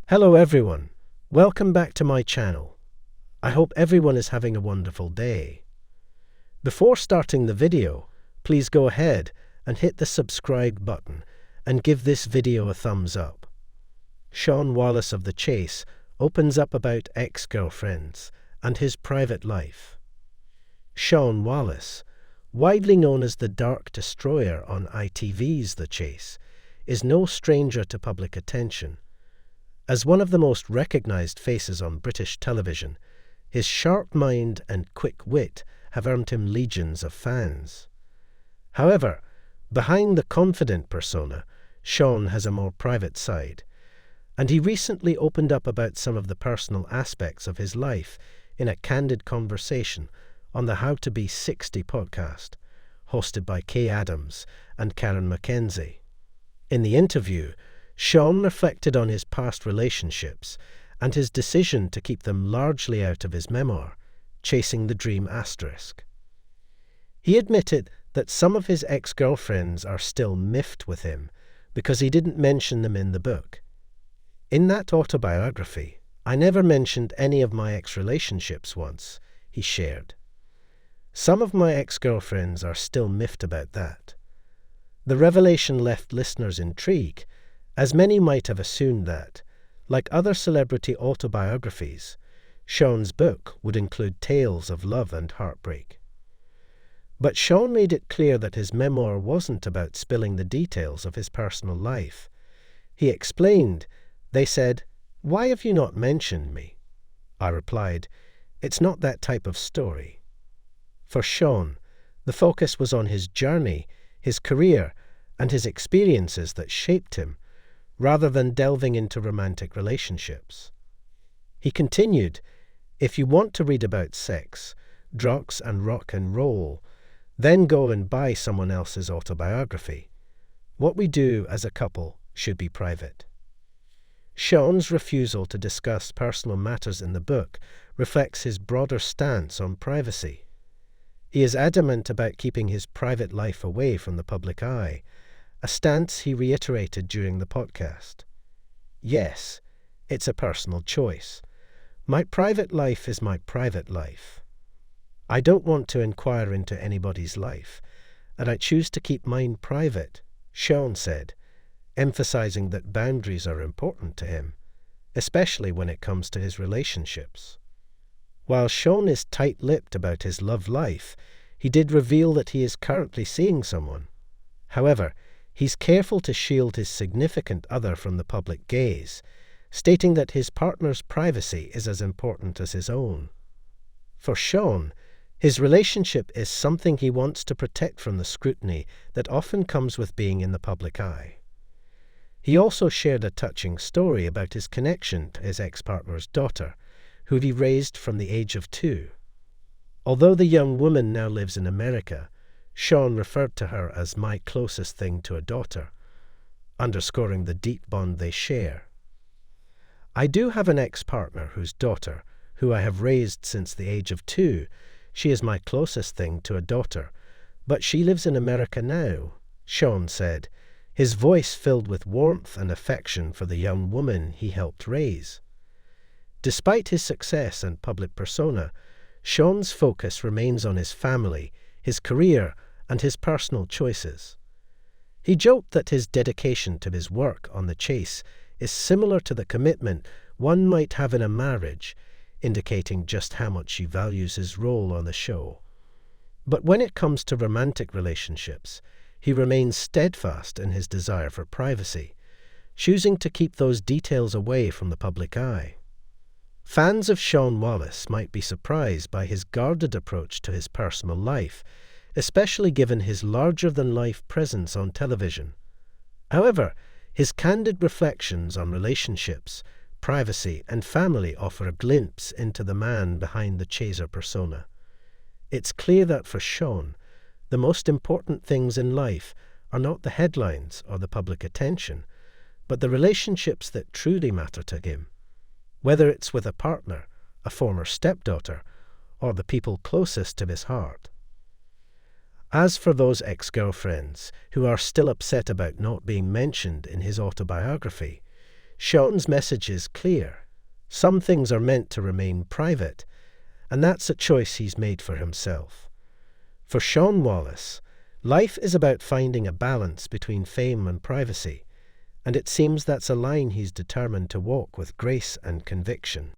Hello everyone, welcome back to my channel. I hope everyone is having a wonderful day. Before starting the video, please go ahead and hit the subscribe button and give this video a thumbs up. Shaun Wallace of The Chase opens up about ex-girlfriends and his private life. Shaun Wallace, widely known as the Dark Destroyer on ITV's The Chase, is no stranger to public attention. As one of the most recognised faces on British television, his sharp mind and quick wit have earned him legions of fans. However, behind the confident persona, Shaun has a more private side, and he recently opened up about some of the personal aspects of his life in a candid conversation on the How to Be 60 podcast, hosted by Kay Adams and Karen McKenzie. In the interview, Shaun reflected on his past relationships and his decision to keep them largely out of his memoir, Chasing the Dream *. He admitted that some of his ex-girlfriends are still miffed with him because he didn't mention them in the book. In that autobiography, I never mentioned any of my ex-relationships once, he shared. Some of my ex-girlfriends are still miffed about that. The revelation left listeners intrigued, as many might have assumed that, like other celebrity autobiographies, Shaun's book would include tales of love and heartbreak. But Shaun made it clear that his memoir wasn't about spilling the details of his personal life. He explained, "They said, 'Why have you not mentioned me?' I replied, 'It's not that type of story.'" For Shaun, the focus was on his journey, his career, and his experiences that shaped him, rather than delving into romantic relationships. He continued, "If you want to read about sex, drugs and rock and roll, then go and buy someone else's autobiography. What we do as a couple should be private." Shaun's refusal to discuss personal matters in the book reflects his broader stance on privacy. He is adamant about keeping his private life away from the public eye, a stance he reiterated during the podcast. "Yes, it's a personal choice. My private life is my private life. I don't want to inquire into anybody's life, and I choose to keep mine private," Shaun said, emphasizing that boundaries are important to him, especially when it comes to his relationships. While Shaun is tight-lipped about his love life, he did reveal that he is currently seeing someone. However, he's careful to shield his significant other from the public gaze, stating that his partner's privacy is as important as his own. For Shaun, his relationship is something he wants to protect from the scrutiny that often comes with being in the public eye. He also shared a touching story about his connection to his ex-partner's daughter, who he raised from the age of 2. Although the young woman now lives in America, Shaun referred to her as "my closest thing to a daughter," underscoring the deep bond they share. "I do have an ex-partner whose daughter, who I have raised since the age of 2, she is my closest thing to a daughter, but she lives in America now," Shaun said, his voice filled with warmth and affection for the young woman he helped raise. Despite his success and public persona, Shaun's focus remains on his family, his career, and his personal choices. He joked that his dedication to his work on The Chase is similar to the commitment one might have in a marriage, indicating just how much he values his role on the show. But when it comes to romantic relationships, he remains steadfast in his desire for privacy, choosing to keep those details away from the public eye. Fans of Shaun Wallace might be surprised by his guarded approach to his personal life, especially given his larger-than-life presence on television. However, his candid reflections on relationships, privacy, and family offer a glimpse into the man behind the chaser persona. It's clear that for Shaun, the most important things in life are not the headlines or the public attention, but the relationships that truly matter to him. Whether it's with a partner, a former stepdaughter, or the people closest to his heart. As for those ex-girlfriends who are still upset about not being mentioned in his autobiography, Shaun's message is clear. Some things are meant to remain private, and that's a choice he's made for himself. For Shaun Wallace, life is about finding a balance between fame and privacy, and it seems that's a line he's determined to walk with grace and conviction.